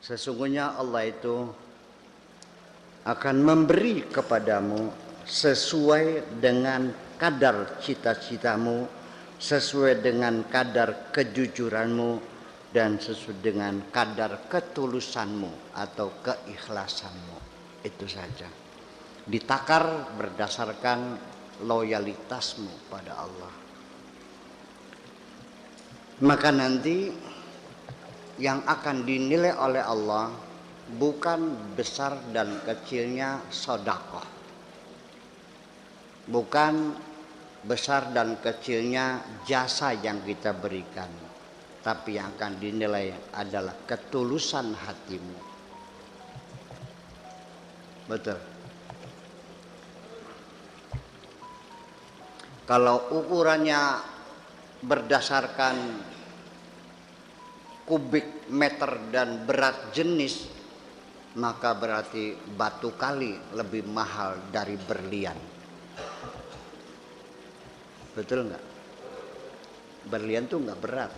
Sesungguhnya Allah itu akan memberi kepadamu sesuai dengan kadar cita-citamu, sesuai dengan kadar kejujuranmu, dan sesuai dengan kadar ketulusanmu atau keikhlasanmu. Itu saja. Ditakar berdasarkan loyalitasmu pada Allah. Maka nanti yang akan dinilai oleh Allah bukan besar dan kecilnya sedekah, bukan besar dan kecilnya jasa yang kita berikan, tapi yang akan dinilai adalah ketulusan hatimu. Betul. Kalau ukurannya berdasarkan kubik meter dan berat jenis, maka berarti batu kali lebih mahal dari berlian. Betul nggak? Berlian tuh nggak berat.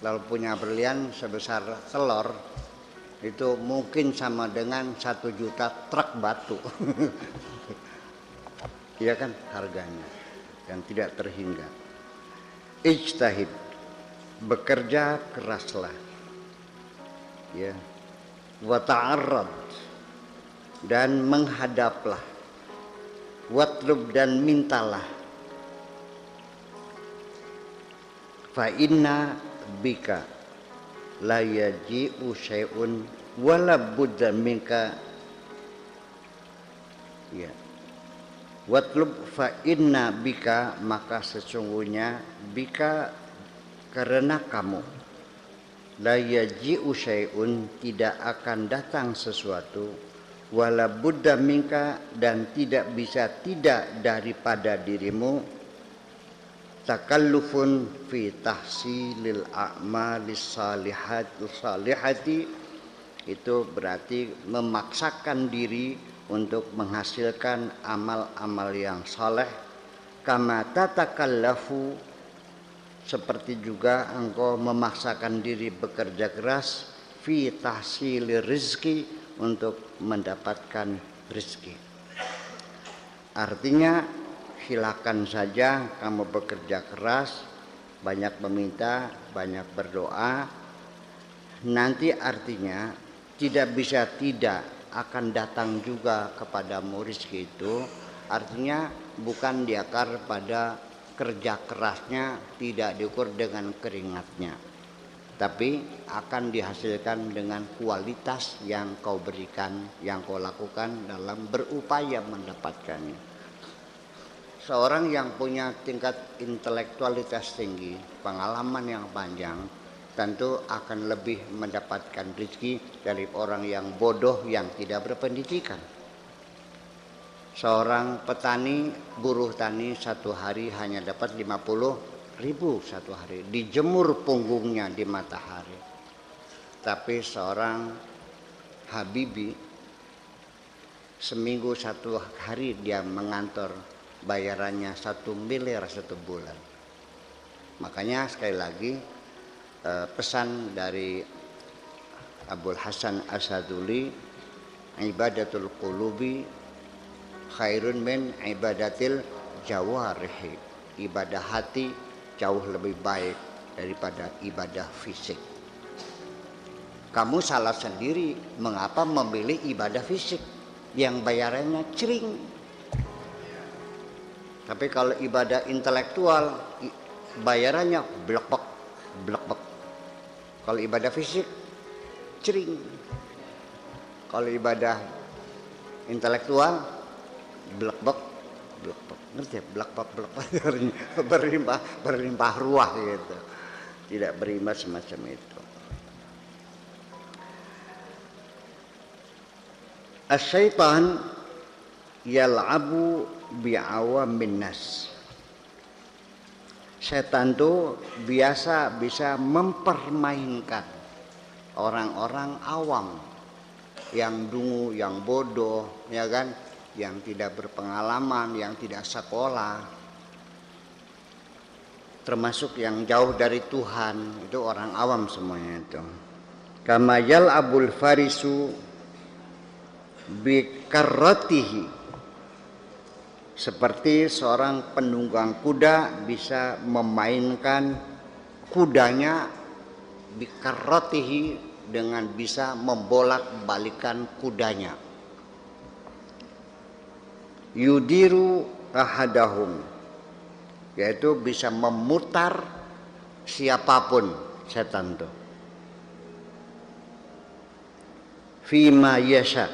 Lalu punya berlian sebesar telur itu mungkin sama dengan 1 juta truk batu. Iya kan harganya yang tidak terhingga. Ijtahid, bekerja keraslah, ya. Wa ta'arrad, dan menghadaplah. Watlub, dan mintalah. Fa inna bika la yaji'u syai'un wala budda minka, ya. Watlub, fa inna bika, maka sesungguhnya bika, karena kamu, la yaji'u syai'un, tidak akan datang sesuatu, wala budda minka, dan tidak bisa tidak daripada dirimu, takallufun fi tahsilil a'malis salihati, itu berarti memaksakan diri untuk menghasilkan amal-amal yang saleh. Kama tatakallafu, seperti juga engkau memaksakan diri bekerja keras, fi tahsilir rizki, untuk mendapatkan rezeki. Artinya silakan saja kamu bekerja keras, banyak meminta, banyak berdoa. Nanti artinya tidak bisa tidak akan datang juga kepadamu rezeki itu. Artinya bukan diakar pada kerja kerasnya, tidak diukur dengan keringatnya, tapi akan dihasilkan dengan kualitas yang kau berikan, yang kau lakukan dalam berupaya mendapatkannya. Seorang yang punya tingkat intelektualitas tinggi, pengalaman yang panjang, tentu akan lebih mendapatkan rezeki dari orang yang bodoh yang tidak berpendidikan. Seorang petani, buruh tani, satu hari hanya dapat 50.000 satu hari, dijemur punggungnya di matahari. Tapi seorang Habibi, seminggu satu hari dia mengantor, bayarannya 1 miliar satu bulan. Makanya sekali lagi pesan dari Abul Hasan Asaduli, ibadatul qulubi khairun min ibadatil jawarihi, ibadah hati jauh lebih baik daripada ibadah fisik. Kamu salah sendiri mengapa memilih ibadah fisik yang bayarannya cering. Tapi kalau ibadah intelektual bayarannya blek-blek, blek-blek. Kalau ibadah fisik cering. Kalau ibadah intelektual blek-blek, blek-blek. Ngerti ya? Blek-blek, blek-blek. berlimpah ruah gitu. Tidak berimbas semacam itu. Asyaitan yal'abu bi'awamin nas. Setan itu biasa bisa mempermainkan orang-orang awam, yang dungu, yang bodoh, ya kan, yang tidak berpengalaman, yang tidak sekolah, termasuk yang jauh dari Tuhan, itu orang awam semuanya itu. Kama yal'abul farisu bikarratihi, seperti seorang penunggang kuda bisa memainkan kudanya bikarratihi, dengan bisa membolak-balikan kudanya. Yudiru ahadahum, yaitu bisa memutar siapapun setan itu. Fima yasha,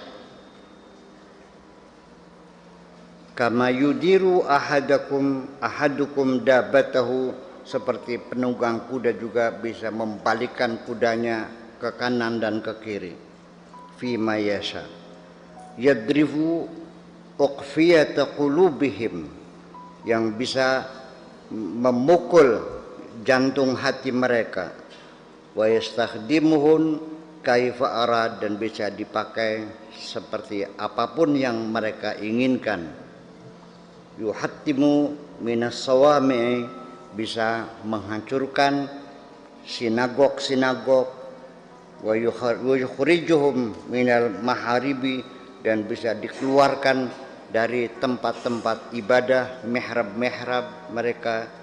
kama yudiru ahadukum dabatahu, seperti penunggang kuda juga bisa membalikkan kudanya ke kanan dan ke kiri. Fima yasha yadrifu uqfiyata qulubihim, yang bisa memukul jantung hati mereka. Wa yastakhdimuhun kaifa arad, dan bisa dipakai seperti apapun yang mereka inginkan. Yuhattimu minas sawami, bisa menghancurkan sinagog-sinagog. Wa yukhrijuhum minal maharibi, dan bisa dikeluarkan dari tempat-tempat ibadah, mihrab-mihrab mereka.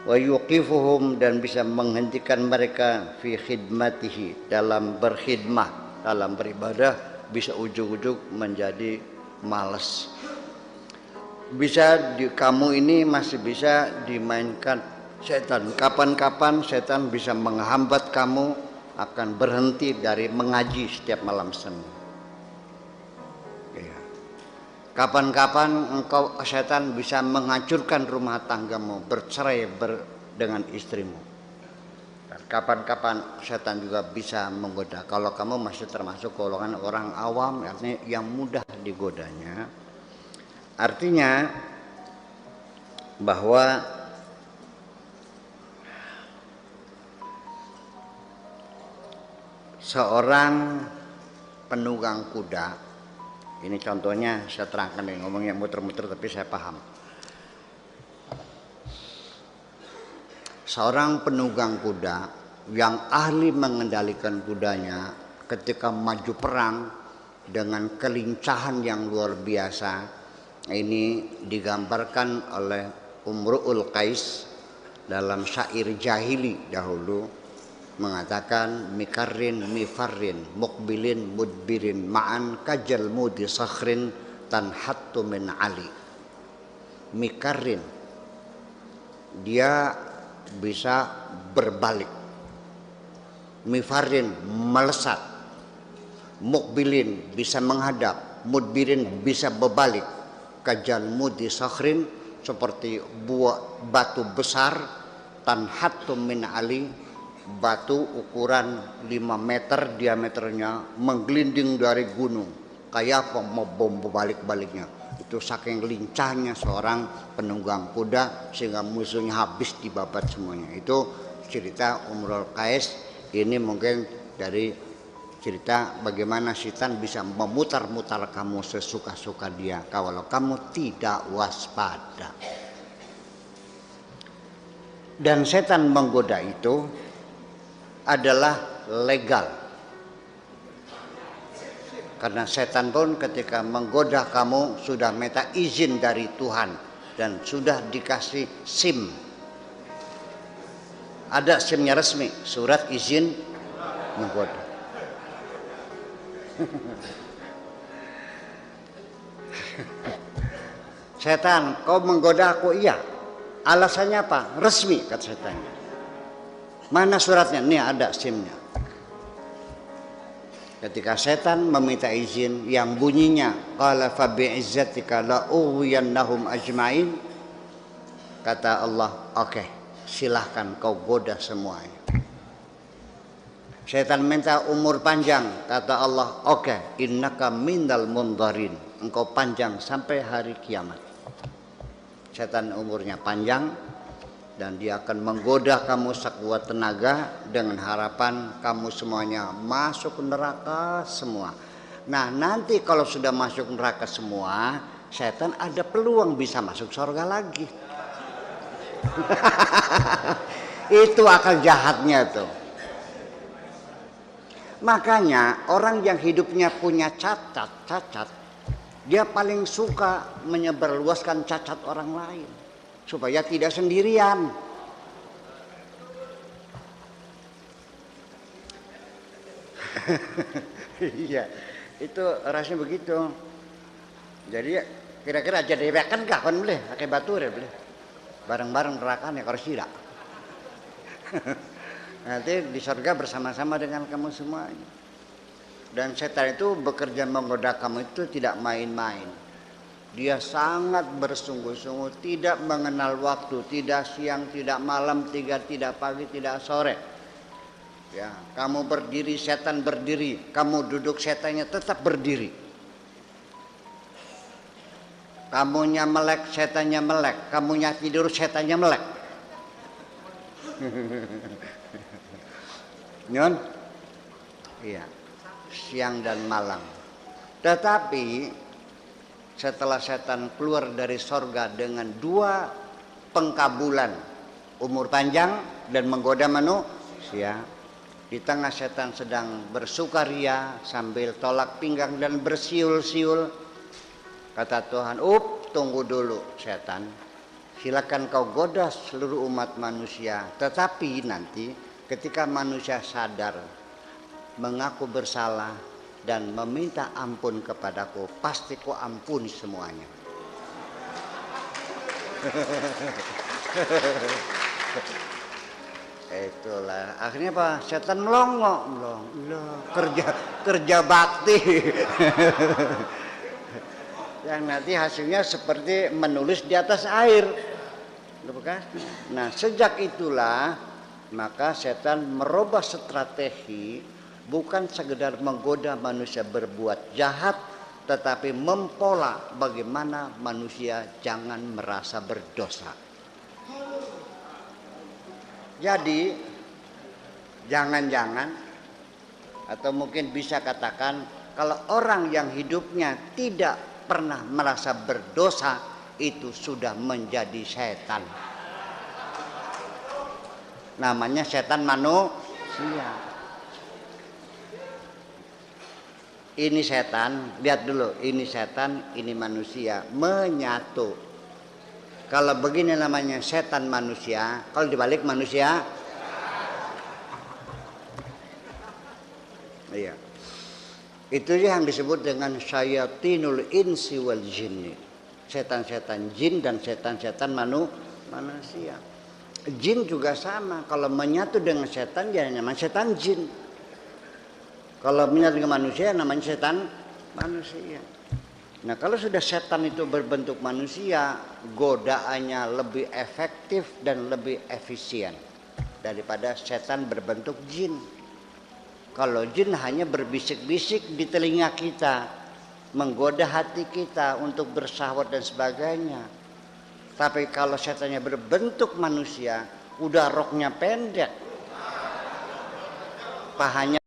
Wa yuqifuhum, dan bisa menghentikan mereka fi khidmatihi, dalam berkhidmah, dalam beribadah, bisa ujug-ujug menjadi malas. Bisa kamu ini masih bisa dimainkan setan. Kapan-kapan setan bisa menghambat kamu akan berhenti dari mengaji setiap malam Senin. Kapan-kapan engkau setan bisa menghancurkan rumah tanggamu, bercerai dengan istrimu. Dan kapan-kapan setan juga bisa menggoda. Kalau kamu masih termasuk golongan orang awam, artinya yang mudah digodanya. Artinya bahwa seorang penunggang kuda, ini contohnya saya terangkan, nih ngomongnya muter-muter tapi saya paham. Seorang penunggang kuda yang ahli mengendalikan kudanya ketika maju perang dengan kelincahan yang luar biasa, ini digambarkan oleh Umru'ul Qais dalam syair jahili dahulu, mengatakan mikarrin mifarrin mukbilin mudbirin ma'an kajal mudi sakhrin tanhattu min ali. Mikarrin, dia bisa berbalik. Mifarrin, melesat. Mukbilin, bisa menghadap. Mudbirin, bisa berbalik. Kajal mudi sakhrin, seperti buah batu besar. Tanhattu min ali, batu ukuran 5 meter diameternya menggelinding dari gunung, kayak apa mau bom balik-baliknya. Itu saking lincahnya seorang penunggang kuda sehingga musuhnya habis dibabat semuanya. Itu cerita Umrul Qais. Ini mungkin dari cerita bagaimana setan bisa memutar-mutar kamu sesuka-suka dia kalau kamu tidak waspada. Dan setan menggoda itu adalah legal, karena setan pun ketika menggoda kamu sudah minta izin dari Tuhan dan sudah dikasih SIM, ada SIM-nya resmi, surat izin menggoda. Setan, kau menggoda aku? Iya. Alasannya apa? Resmi, kata setannya. Mana suratnya? Nih ada SIM-nya. Ketika setan meminta izin yang bunyinya qala fa bi'izzatika la ughwiyannahum ajmain, kata Allah, oke, silahkan kau goda semuanya. Setan minta umur panjang, kata Allah, oke, innaka minal mundharin, engkau panjang sampai hari kiamat. Setan umurnya panjang dan dia akan menggoda kamu sekuat tenaga dengan harapan kamu semuanya masuk neraka semua. Nah, nanti kalau sudah masuk neraka semua, setan ada peluang bisa masuk surga lagi. Itu akal jahatnya tuh. Makanya orang yang hidupnya punya cacat, dia paling suka menyebarluaskan cacat orang lain supaya tidak sendirian. Iya, itu rasanya begitu. Jadi kira-kira aja dewekan kah kan boleh pakai batu ya boleh. Bareng-bareng nerakanya kalau tidak. Nanti di surga bersama-sama dengan kamu semuanya. Dan setan itu bekerja menggoda kamu itu tidak main-main. Dia sangat bersungguh-sungguh, tidak mengenal waktu, tidak siang, tidak malam, tidak pagi, tidak sore. Ya, kamu berdiri, setan berdiri, kamu duduk, setannya tetap berdiri. Kamunya melek, setannya melek, kamunya tidur, setannya melek. Nyon? Iya, siang dan malam. Tetapi setelah setan keluar dari sorga dengan 2 pengkabulan, umur panjang dan menggoda manusia, di tengah setan sedang bersukaria sambil tolak pinggang dan bersiul-siul, kata Tuhan, tunggu dulu setan, silakan kau goda seluruh umat manusia, tetapi nanti ketika manusia sadar, mengaku bersalah dan meminta ampun kepadaku, pasti ku ampuni semuanya. Itulah akhirnya apa? Setan melongo, kerja bakti. Yang nanti hasilnya seperti menulis di atas air. Nah, sejak itulah maka setan merubah strategi, bukan sekedar menggoda manusia berbuat jahat, tetapi mempola bagaimana manusia jangan merasa berdosa. Jadi jangan-jangan, atau mungkin bisa katakan, kalau orang yang hidupnya tidak pernah merasa berdosa, itu sudah menjadi setan. Namanya setan manusia. Ini setan, lihat dulu, ini setan, ini manusia, menyatu. Kalau begini namanya setan manusia, kalau dibalik manusia, iya. Itu yang disebut dengan syayatinul insi wal jinni. Setan-setan jin dan setan-setan manusia. Jin juga sama, kalau menyatu dengan setan ya namanya setan jin. Kalau menyatu dengan manusia namanya setan manusia. Nah, kalau sudah setan itu berbentuk manusia, godaannya lebih efektif dan lebih efisien daripada setan berbentuk jin. Kalau jin hanya berbisik-bisik di telinga kita, menggoda hati kita untuk bersyahwat dan sebagainya. Tapi kalau setannya berbentuk manusia, udah roknya pendek, pahanya